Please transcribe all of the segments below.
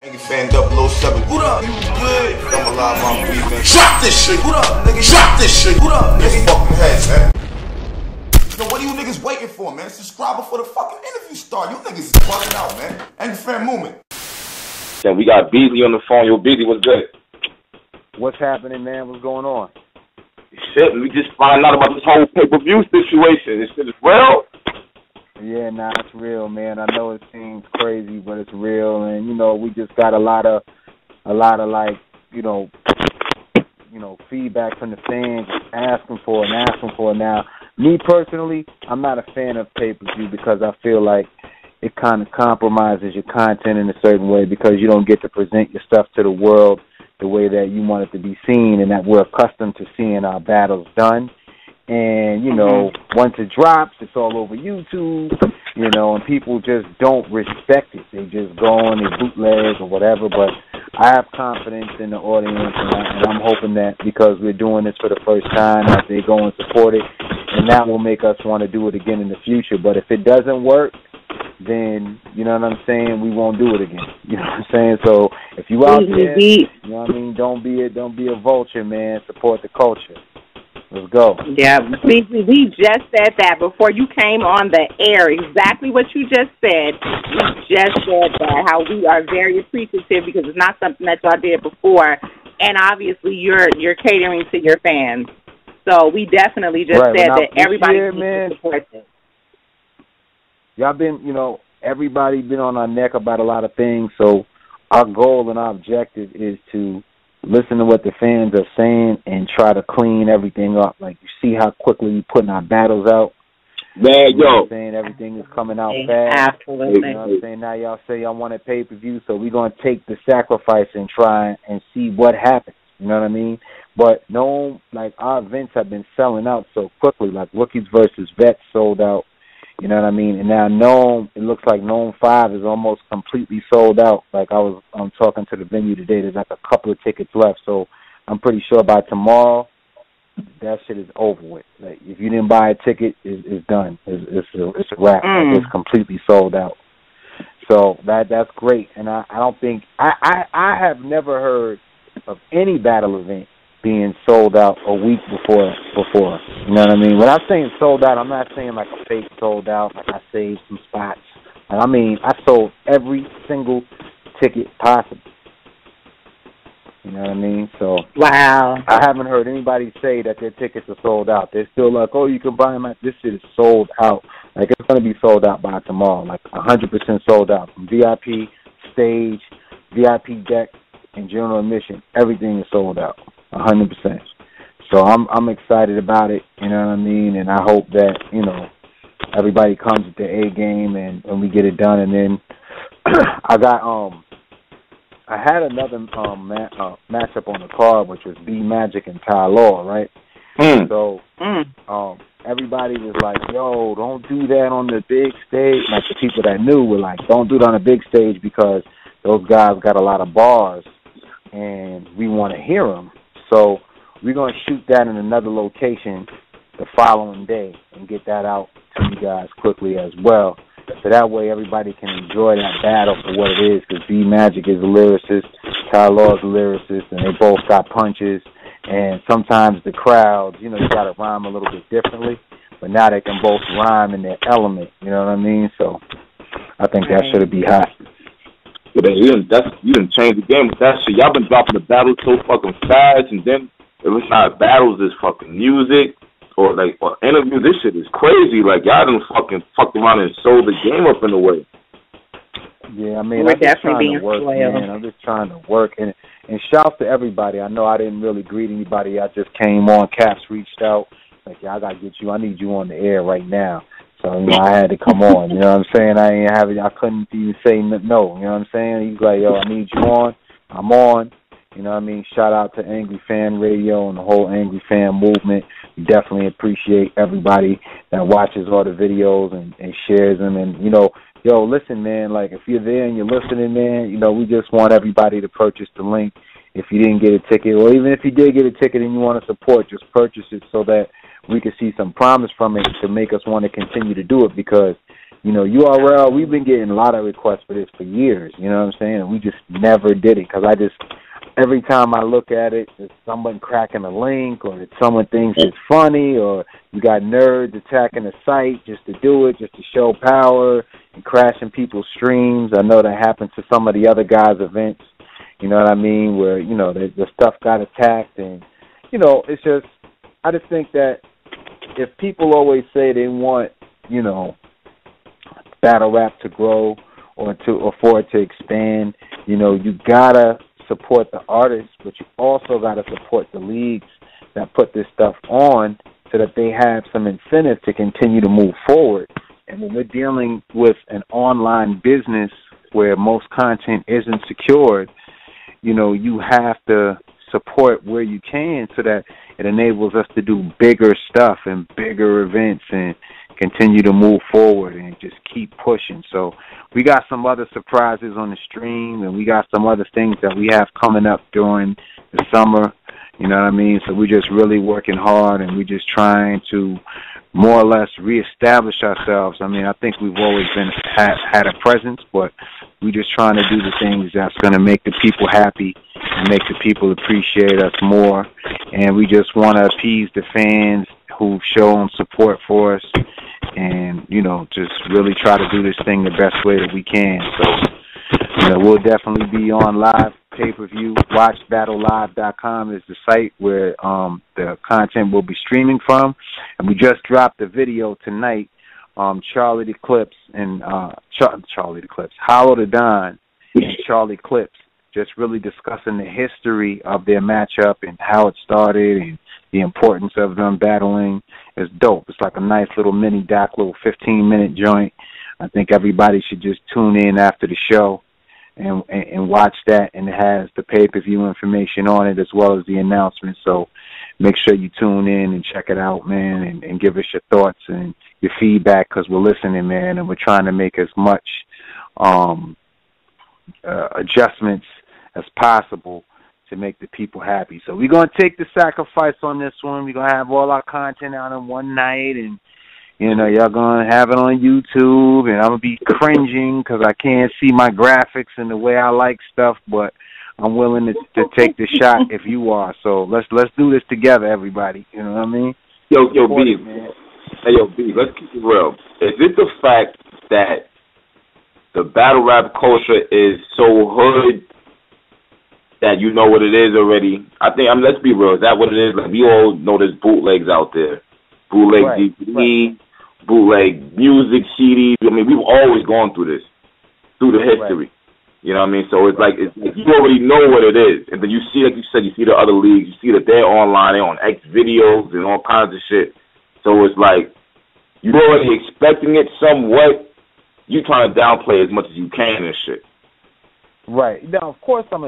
Nigga fan 007. What up? You good? I'm alive, I'm breathing. Drop this shit. What up, nigga? Drop this shit. What up, nigga? Fucking head, man. So what are you niggas waiting for, man? Subscribe before the fucking interview start. You niggas is bugging out, man. Angry fan movement. Then we got Beasley on the phone. Yo, Beasley, what's good? What's happening, man? What's going on? Shit, we just find out about this whole pay-per-view situation. This shit is real? Yeah, nah, it's real, man. I know it seems crazy, but it's real, and you know, we just got a lot of like, you know, feedback from the fans asking for it. Now, me personally, I'm not a fan of pay-per-view because I feel like it kind of compromises your content in a certain way because you don't get to present your stuff to the world the way that you want it to be seen and that we're accustomed to seeing our battles done. And, you know, once it drops, it's all over YouTube, you know, and people just don't respect it. They just go on their bootlegs or whatever. But I have confidence in the audience, and I'm hoping that because we're doing this for the first time, that they go and support it, and that will make us want to do it again in the future. But if it doesn't work, then, you know what I'm saying, we won't do it again. You know what I'm saying? So if you out there, you know what I mean, don't be a vulture, man. Support the culture. Let's go. Yeah, we just said that before you came on the air. Exactly what you just said. We just said that, how we are very appreciative because it's not something that y'all did before. And obviously you're catering to your fans. So we definitely just said that everybody needs to support this. Y'all been, you know, everybody been on our neck about a lot of things. So our goal and our objective is to listen to what the fans are saying and try to clean everything up. Like, you see how quickly we putting our battles out? Man, yo. Saying everything is coming out fast. Absolutely. You know what I'm saying? Now y'all say y'all want a pay-per-view, so we're going to take the sacrifice and try and see what happens. You know what I mean? But no, like, our events have been selling out so quickly. Like, Rookies versus Vets sold out. You know what I mean? And now N.O.M.E, it looks like N.O.M.E 5 is almost completely sold out. Like, I'm talking to the venue today. There's like a couple of tickets left. So I'm pretty sure by tomorrow, that shit is over with. Like, if you didn't buy a ticket, it's done. It's a wrap. Like, it's completely sold out. So that's great. And I don't think I have never heard of any battle event being sold out a week before. You know what I mean? When I'm saying sold out, I'm not saying like a fake sold out, like I saved some spots. I mean, I sold every single ticket possible. You know what I mean? So wow. I haven't heard anybody say that their tickets are sold out. They're still like, oh, you can buy them. This shit is sold out. Like, it's going to be sold out by tomorrow. Like, 100% sold out. From VIP, stage, VIP deck, and general admission. Everything is sold out. 100%. So I'm excited about it, you know what I mean, and I hope that, you know, everybody comes with the A game and we get it done. And then I had another matchup on the card, which was B Magic and Ty Law, right? So everybody was like, yo, don't do that on the big stage. Like, the people that knew were like, don't do it on the big stage because those guys got a lot of bars and we want to hear them. So we're going to shoot that in another location the following day and get that out to you guys quickly as well. So that way everybody can enjoy that battle for what it is, because B Magic is a lyricist, Ty Law is a lyricist, and they both got punches. And sometimes the crowd, you know, you got to rhyme a little bit differently, but now they can both rhyme in their element, you know what I mean? So I think that should be hot. Yeah, you didn't change the game with that shit. Y'all been dropping the battles so fucking fast, and then if it's not battles, it's fucking music or interviews. This shit is crazy. Like, y'all done fucked around and sold the game up in a way. Yeah, I mean, we're I'm just definitely trying to work, man. I'm just trying to work, and shout to everybody. I know I didn't really greet anybody. I just came on. Caps reached out, like, yeah, I gotta get you. I need you on the air right now. So, you know, I had to come on, you know what I'm saying? I couldn't even say no, you know what I'm saying? He's like, yo, I need you on. I'm on. You know what I mean? Shout out to Angry Fan Radio and the whole Angry Fan movement. We definitely appreciate everybody that watches all the videos and shares them. And, you know, yo, listen, man, like, if you're there and you're listening, man, you know, we just want everybody to purchase the link. If you didn't get a ticket, or even if you did get a ticket and you want to support, just purchase it so that we can see some promise from it to make us want to continue to do it, because You know, URL, we've been getting a lot of requests for this for years, you know what I'm saying? And we just never did it because every time I look at it, it's someone cracking a link or it's someone thinks it's funny or you got nerds attacking the site just to do it, just to show power and crashing people's streams. I know that happened to some of the other guys' events, you know what I mean, where, you know, the stuff got attacked. And, you know, it's just, I just think that if people always say they want, you know, battle rap to grow or for it to expand, you know, you gotta support the artists, but you also gotta support the leagues that put this stuff on so that they have some incentive to continue to move forward. And when we're dealing with an online business where most content isn't secured, you know, you have to support where you can so that it enables us to do bigger stuff and bigger events and continue to move forward and just keep pushing. So we got some other surprises on the stream, and we got some other things that we have coming up during the summer, you know what I mean? So we're just really working hard, and we're just trying to more or less reestablish ourselves. I mean, I think we've always had a presence, but we're just trying to do the things that's going to make the people happy and make the people appreciate us more. And we just want to appease the fans who've shown support for us and, you know, just really try to do this thing the best way that we can. So, you know, we'll definitely be on live pay-per-view. WatchBattleLive.com is the site where the content will be streaming from. And we just dropped the video tonight. Charlie the Clips and Hollow the Don and Charlie Clips just really discussing the history of their matchup and how it started and the importance of them battling. It's dope. It's like a nice little mini doc, little 15-minute joint. I think everybody should just tune in after the show and watch that, and it has the pay-per-view information on it as well as the announcement. So make sure you tune in and check it out, man, and give us your thoughts and your feedback because we're listening, man, and we're trying to make as much adjustments as possible to make the people happy. So we're going to take the sacrifice on this one. We're going to have all our content out in one night, and, you know, y'all going to have it on YouTube, and I'm going to be cringing because I can't see my graphics and the way I like stuff, but I'm willing to take the shot if you are. So let's do this together, everybody. You know what I mean? Yo, B. Hey, yo, B, let's keep it real. Is it the fact that the battle rap culture is so hood that you know what it is already? I think, let's be real. Is that what it is? Like, we all know there's bootlegs out there. Bootleg DVD, bootleg music CDs. I mean, we've always gone through this, through the history. Right. You know what I mean? So it's like you already know what it is. And then you see, like you said, you see the other leagues. You see that they're online. They're on X videos and all kinds of shit. So it's like you're already expecting it somewhat. You trying to downplay as much as you can and shit. Right. Now, of course, I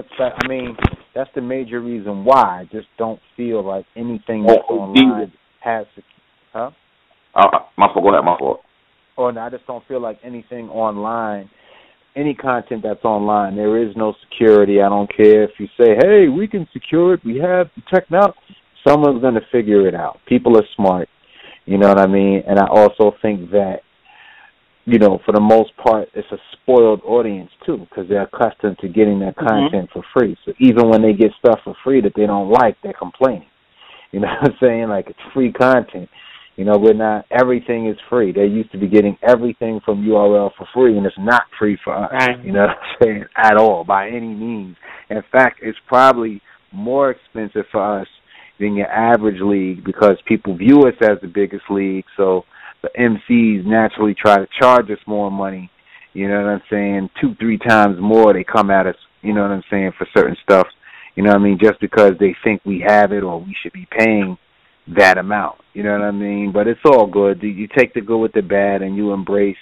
mean, that's the major reason why. I just don't feel like anything that's online has to... Huh? My fault. Go ahead, my fault. Oh, no, I just don't feel like anything online, any content that's online, there is no security. I don't care if you say, hey, we can secure it. We have the technology. Someone's going to figure it out. People are smart. You know what I mean? And I also think that, you know, for the most part, it's a spoiled audience, too, because they're accustomed to getting their content for free. So even when they get stuff for free that they don't like, they're complaining. You know what I'm saying? Like, it's free content. You know, everything is free. They used to be getting everything from URL for free, and it's not free for us. Right. You know what I'm saying? At all, by any means. In fact, it's probably more expensive for us than your average league because people view us as the biggest league, so the MCs naturally try to charge us more money, you know what I'm saying, 2-3 times more they come at us, you know what I'm saying, for certain stuff, you know what I mean, just because they think we have it or we should be paying that amount, you know what I mean, but it's all good. You take the good with the bad and you embrace,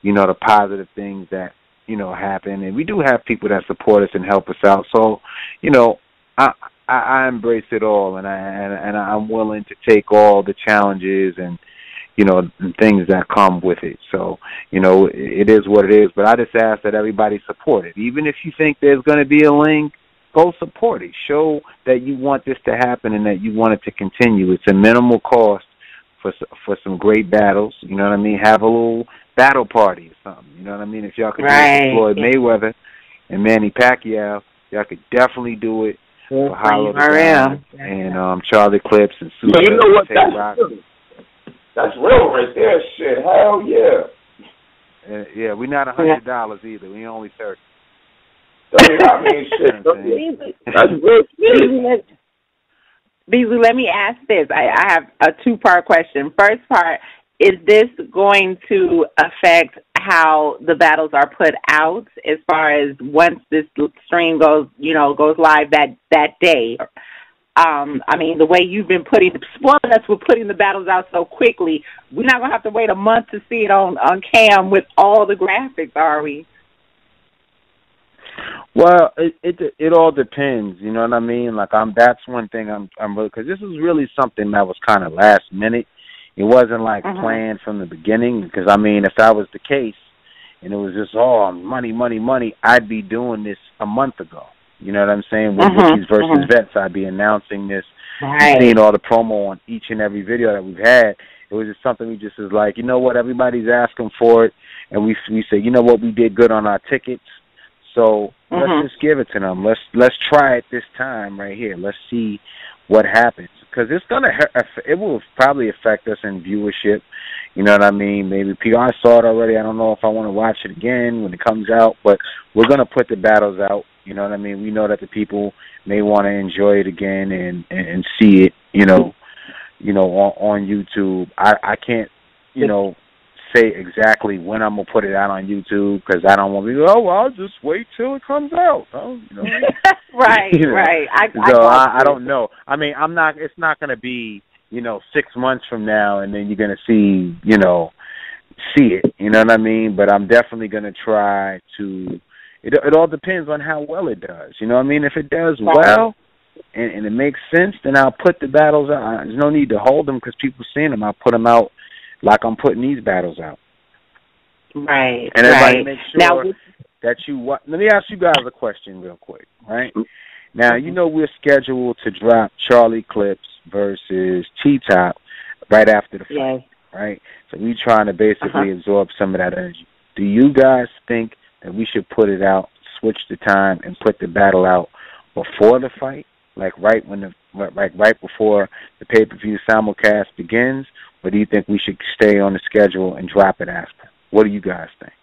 you know, the positive things that, you know, happen, and we do have people that support us and help us out, so, you know, I embrace it all, and I'm willing to take all the challenges and, you know, the things that come with it. So, you know, it is what it is. But I just ask that everybody support it. Even if you think there's going to be a link, go support it. Show that you want this to happen and that you want it to continue. It's a minimal cost for some great battles. You know what I mean? Have a little battle party or something. You know what I mean? If y'all could do it for Floyd Mayweather and Manny Pacquiao, y'all could definitely do it for Hollow the God and Charlie Clips and Super. You know what? That's real right there. Shit, hell yeah. Yeah, we're not $100 either. We only 30. I mean, shit. That's real. Beasley, let me ask this. I have a two-part question. First part, is this going to affect how the battles are put out as far as once this stream goes live that day? I mean, the way you've been spoiling us with putting the battles out so quickly, we're not going to have to wait a month to see it on cam with all the graphics, are we? Well, it all depends. You know what I mean? Like that's one thing I'm really, because this was really something that was kind of last minute. It wasn't like planned from the beginning. Because I mean, if that was the case, and it was just money, I'd be doing this a month ago. You know what I'm saying? With Rookies versus Vets, I'd be announcing this. Right. Seeing all the promo on each and every video that we've had. It was just something we just was like, you know what? Everybody's asking for it, and we say, you know what? We did good on our tickets. So let's just give it to them. Let's try it this time right here. Let's see what happens, because it will probably affect us in viewership. You know what I mean? Maybe I saw it already. I don't know if I want to watch it again when it comes out, but we're gonna put the battles out. You know what I mean? We know that the people may want to enjoy it again and see it. You know, on YouTube. I can't, say exactly when I'm gonna put it out on YouTube, because I don't want to be, I'll just wait till it comes out. Right. I don't know. I mean, it's not gonna be 6 months from now and then you're gonna see it. You know what I mean? But I'm definitely gonna try to. It all depends on how well it does. You know what I mean? If it does well and it makes sense, then I'll put the battles out. There's no need to hold them because people seeing them. I'll put them out like I'm putting these battles out. Right. And everybody make sure that let me ask you guys a question real quick, right? Now, we're scheduled to drop Charlie Clips versus T-Top right after the fight, right? So we're trying to basically absorb some of that energy. Do you guys think that we should put it out, switch the time, and put the battle out before the fight, like right before the pay-per-view simulcast begins? Or do you think we should stay on the schedule and drop it after? What do you guys think?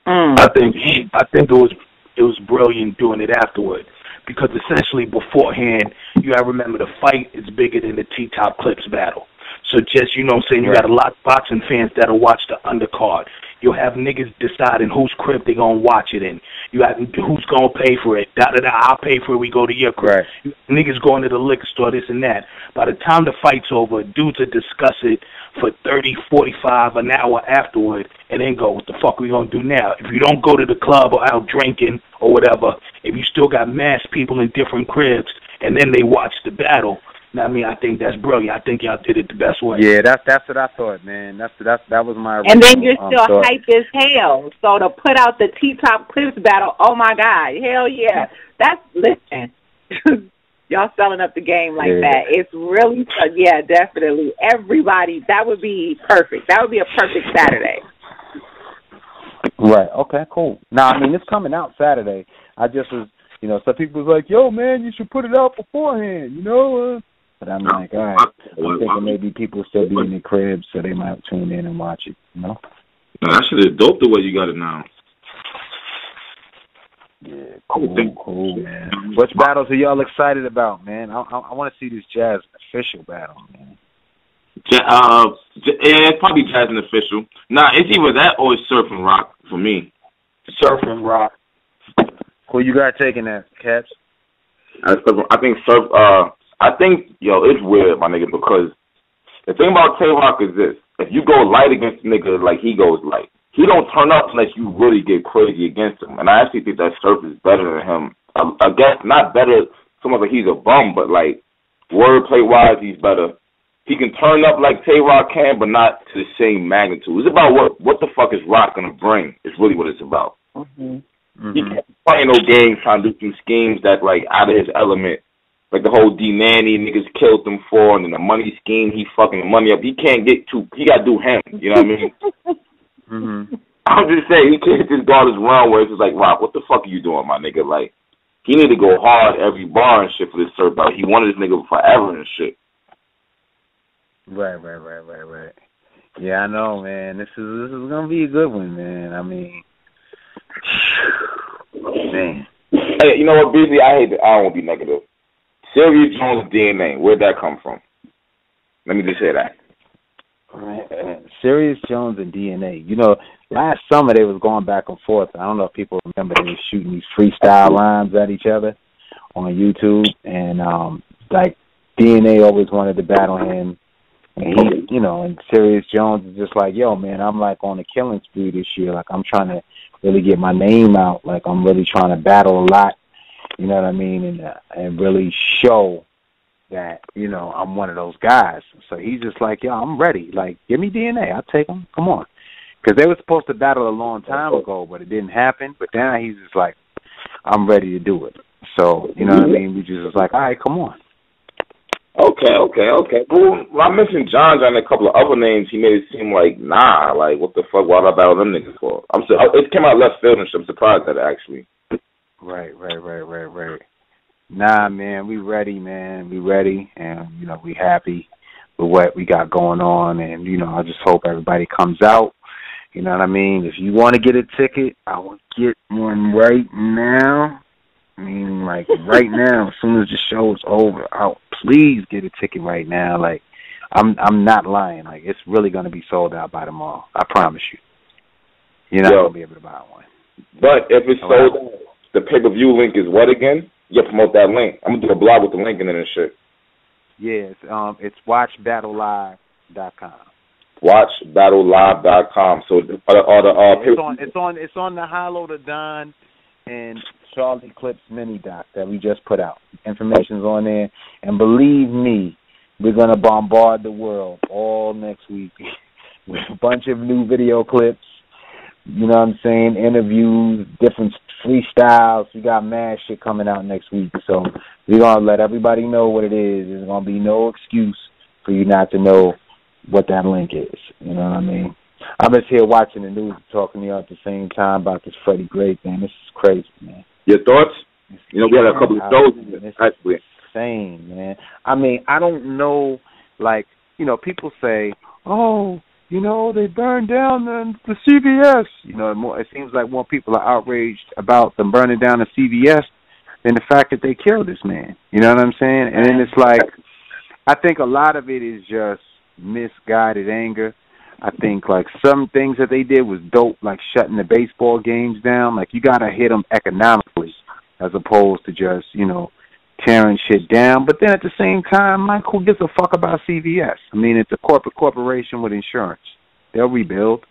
I think it was brilliant doing it afterward, because essentially beforehand, you gotta remember the fight is bigger than the T-Top Clips battle. So just, you got a lot of boxing fans that'll watch the undercard. You'll have niggas deciding whose crib they gonna watch it in. You have who's gonna pay for it. I'll pay for it. We go to your crib. Right. Niggas going to the liquor store, this and that. By the time the fight's over, dudes will discuss it for 30, 45, an hour afterward, and then go, what the fuck we gonna do now? If you don't go to the club or out drinking or whatever, if you still got mass people in different cribs, and then they watch the battle. I mean, I think that's brilliant. I think y'all did it the best way. Yeah, that's what I thought, man. That was my original, and then you're still hype as hell. So to put out the T-Top Clips battle, oh my God, hell yeah, listen, y'all selling up the game like that. It's really, definitely. Everybody, that would be perfect. That would be a perfect Saturday. Right. Okay. Cool. Now, I mean, it's coming out Saturday. I just was, some people was like, "Yo, man, you should put it out beforehand," But I'm like, all right, I'm thinking maybe people still be in their cribs, so they might tune in and watch it, No, that shit is dope the way you got it now. Yeah, cool, man. Which battles are y'all excited about, man? I want to see this Jazz official battle, man. It's probably Jazz and official. Nah, it's either that or it's Surf and Rock for me. Surf and Rock. Who you got taking that, Caps? I think Surf. I think, it's weird, my nigga, because the thing about Tay-Rock is this. If you go light against a nigga like he goes light, he don't turn up unless you really get crazy against him. And I actually think that Surf is better than him. I guess not better so much like he's a bum, but like wordplay-wise, he's better. He can turn up like Tay-Rock can, but not to the same magnitude. It's about what the fuck is Rock going to bring is really what it's about. He can't play no games trying to do some schemes that like out of his element. Like the whole D-Nanny niggas killed him for, and then the money scheme, he fucking the money up. He can't get he got to do him, you know what I mean? Mm-hmm. I'm just saying, he can't just go on his run where it's just like, Rock, what the fuck are you doing, my nigga? Like, he need to go hard every bar and shit for this cert belt. He wanted this nigga forever and shit. Right. Yeah, I know, man. This is gonna be a good one, man. I mean, man. Hey, you know what, Beasley? I don't want to be negative. Sirius Jones DNA, where'd that come from? Let me just say that. Sirius Jones and DNA. You know, last summer they was going back and forth. I don't know if people remember they was shooting these freestyle rhymes at each other on YouTube, and like DNA always wanted to battle him, and he, you know, and Sirius Jones is just like, yo, man, I'm like on a killing spree this year. Like I'm trying to really get my name out. Like I'm really trying to battle a lot. You know what I mean, and really show that, you know, I'm one of those guys. So he's just like, yo, I'm ready. Like, give me DNA. I'll take him. Come on. Because they were supposed to battle a long time ago, but it didn't happen. But now he's just like, I'm ready to do it. So, you know what I mean? We just was like, all right, come on. Okay. Well, I mentioned John and a couple of other names. He made it seem like, nah, like, what the fuck, why did I battle them niggas for? It came out left field and shit. I'm surprised at it, actually. Right. Nah, man, we ready, man. We ready, and, you know, we happy with what we got going on, and, you know, I just hope everybody comes out. You know what I mean? If you want to get a ticket, I will get one right now. I mean, like, right now, as soon as the show is over, please get a ticket right now. Like, I'm not lying. Like, it's really going to be sold out by tomorrow. I promise you. You're not going to be able to buy one. But if it's sold out, the pay-per-view link is what again? Yeah, promote that link. I'm gonna do a blog with the link in it and shit. Yes, it's watchbattlelive.com. Watchbattlelive.com. So it's on the Hollow the Don and Charlie Clips mini doc that we just put out. Information's on there, and believe me, we're gonna bombard the world all next week with a bunch of new video clips. You know what I'm saying? Interviews, different freestyles. We got mad shit coming out next week. So we're going to let everybody know what it is. There's going to be no excuse for you not to know what that link is. You know what I mean? I'm just here watching the news, talking to you at the same time about this Freddie Gray thing. This is crazy, man. Your thoughts? You know, we had a couple of shows. It's insane, man. I mean, I don't know, like, you know, people say, oh, you know, they burned down the CVS. You know, it seems like more people are outraged about them burning down the CVS than the fact that they killed this man. You know what I'm saying? And then it's like, I think a lot of it is just misguided anger. I think, like, some things that they did was dope, like shutting the baseball games down. Like, you got to hit them economically as opposed to just, you know, tearing shit down. But then at the same time, like, who gives a fuck about CVS? I mean, it's a corporation with insurance. They'll rebuild.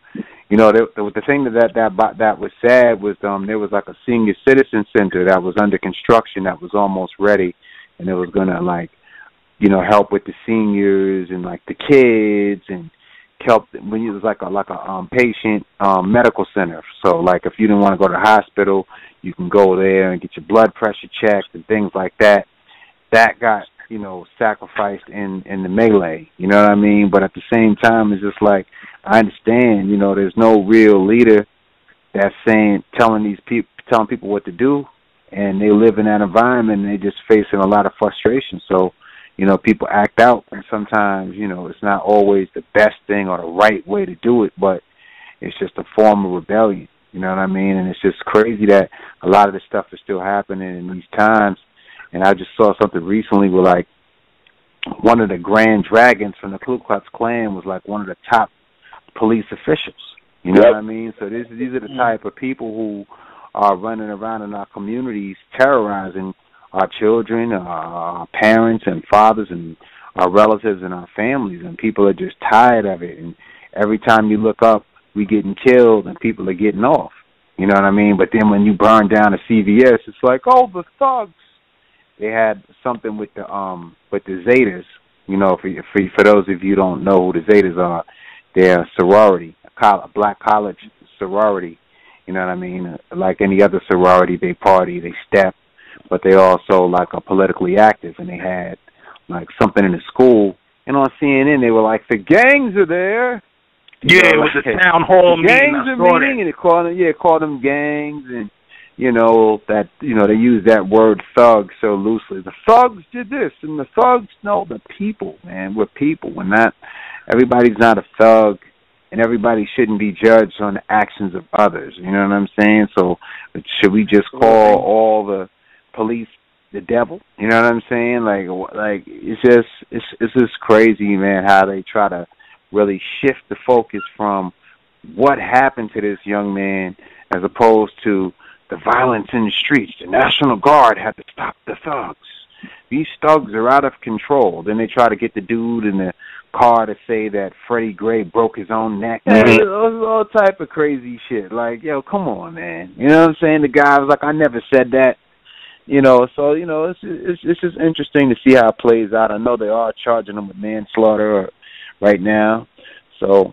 You know, the thing that was sad was there was like a senior citizen center that was under construction that was almost ready, and it was gonna, like, you know, help with the seniors and like the kids, and help when it was like a patient medical center. So like if you didn't want to go to the hospital, you can go there and get your blood pressure checked and things like that. That got, you know, sacrificed in the melee. You know what I mean? But at the same time, it's just like, I understand, you know, there's no real leader that's telling people what to do, and they live in that environment and they're just facing a lot of frustration. So, you know, people act out, and sometimes, you know, it's not always the best thing or the right way to do it, but it's just a form of rebellion. You know what I mean? And it's just crazy that a lot of this stuff is still happening in these times. And I just saw something recently where, like, one of the Grand Dragons from the Ku Klux Klan was, like, one of the top police officials. You know what I mean? So these are the type of people who are running around in our communities terrorizing our children, our parents and fathers and our relatives and our families, and people are just tired of it. And every time you look up, we getting killed and people are getting off. You know what I mean? But then when you burn down a CVS, it's like, oh, the thugs. They had something with the Zetas. You know, for those of you who don't know who the Zetas are, they're a sorority, a black college sorority. You know what I mean? Like any other sorority, they party, they step, but they also, like, are politically active. And they had, like, something in the school. And on CNN, they were like, the gangs are there. Yeah, it was a town hall meeting. Gangs are meeting, and they call them gangs, and that they use that word thug so loosely. The thugs did this, and the thugs the people, man. We're people. We're not. Everybody's not a thug, and everybody shouldn't be judged on the actions of others. You know what I'm saying? So, should we just call all the police the devil? You know what I'm saying? Like it's just crazy, man, how they try to really shift the focus from what happened to this young man as opposed to the violence in the streets. The National Guard had to stop the thugs. These thugs are out of control. Then they try to get the dude in the car to say that Freddie Gray broke his own neck. All type of crazy shit. Like, yo, come on, man. You know what I'm saying? The guy was like, I never said that. So it's just interesting to see how it plays out. I know they are charging him with manslaughter right now, so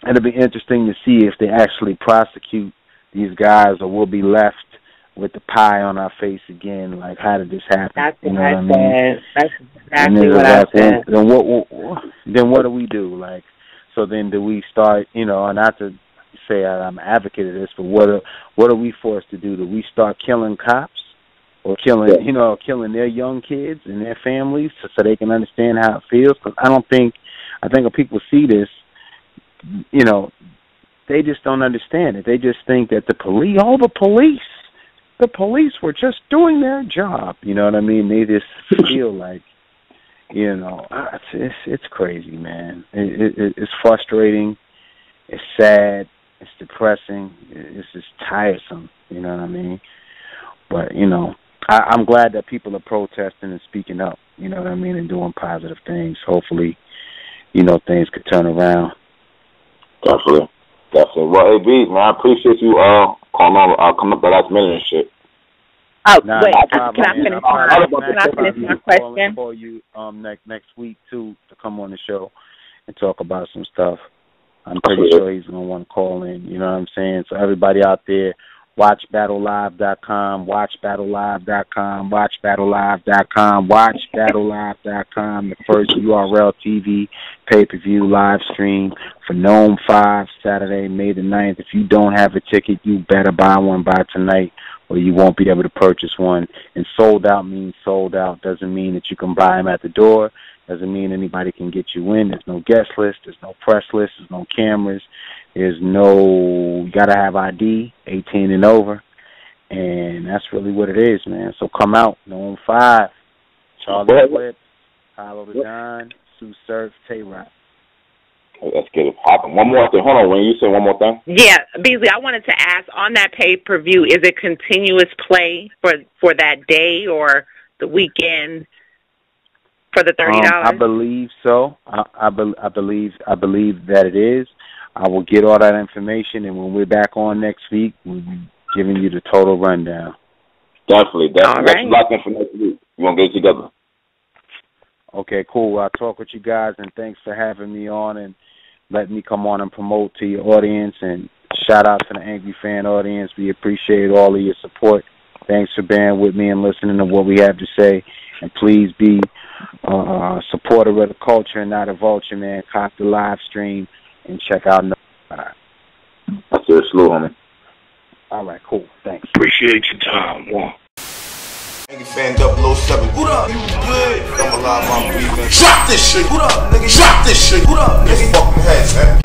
it'll be interesting to see if they actually prosecute these guys, or we'll be left with the pie on our face again. Like, how did this happen? That's what I said. That's exactly what I said. Then what do we do? Like, so then do we start? Not to say I'm an advocate of this, but what are we forced to do? Do we start killing cops? Or killing their young kids and their families so they can understand how it feels? Because I think when people see this, they just don't understand it. They just think that the police were just doing their job. You know what I mean? They just feel like, it's crazy, man. It's frustrating. It's sad. It's depressing. It's just tiresome. You know what I mean? But, I'm glad that people are protesting and speaking up, you know what I mean, and doing positive things. Hopefully, things could turn around. Definitely. Well, hey, B, man, I appreciate you calling on, coming up the last minute and shit. Oh, wait, can I finish my question? I'll call you next week, too, to come on the show and talk about some stuff. I'm pretty sure he's going to want to call in, you know what I'm saying? So everybody out there, WatchBattleLive.com, WatchBattleLive.com, WatchBattleLive.com, WatchBattleLive.com, the first URL TV pay-per-view live stream for N.O.M.E 5, Saturday, May the 9th. If you don't have a ticket, you better buy one by tonight, or you won't be able to purchase one. And sold out means sold out. Doesn't mean that you can buy them at the door. Doesn't mean anybody can get you in. There's no guest list. There's no press list. There's no cameras. There's you got to have ID, 18 and over. And that's really what it is, man. So come out, N.O.M.E 5, Charlie Whip, Hollow the Don, Sue Surf, Tay-Rock. Let's get it popping. One more thing. Hold on, Wayne. You say one more thing? Yeah, Beasley, I wanted to ask, on that pay-per-view, is it continuous play for that day or the weekend for the $30? I believe so. I believe that it is. I will get all that information, and when we're back on next week, we'll be giving you the total rundown. Definitely. All right. That's locked in for next week. We're going to get it together. Okay, cool. I'll talk with you guys, and thanks for having me on and letting me come on and promote to your audience. And shout out to the Angry Fan audience. We appreciate all of your support. Thanks for bearing with me and listening to what we have to say. And please be a supporter of the culture and not a vulture, man. Cop the live stream and check out N.O.M.E. That's it. Slow, homie. All right, cool. Thanks. Appreciate your time. Wow. Angry Fan 007. What up? You good? I'm alive, I'm breathing. Drop this shit. What up, nigga? Drop this shit. What up, nigga? Fucking head, man.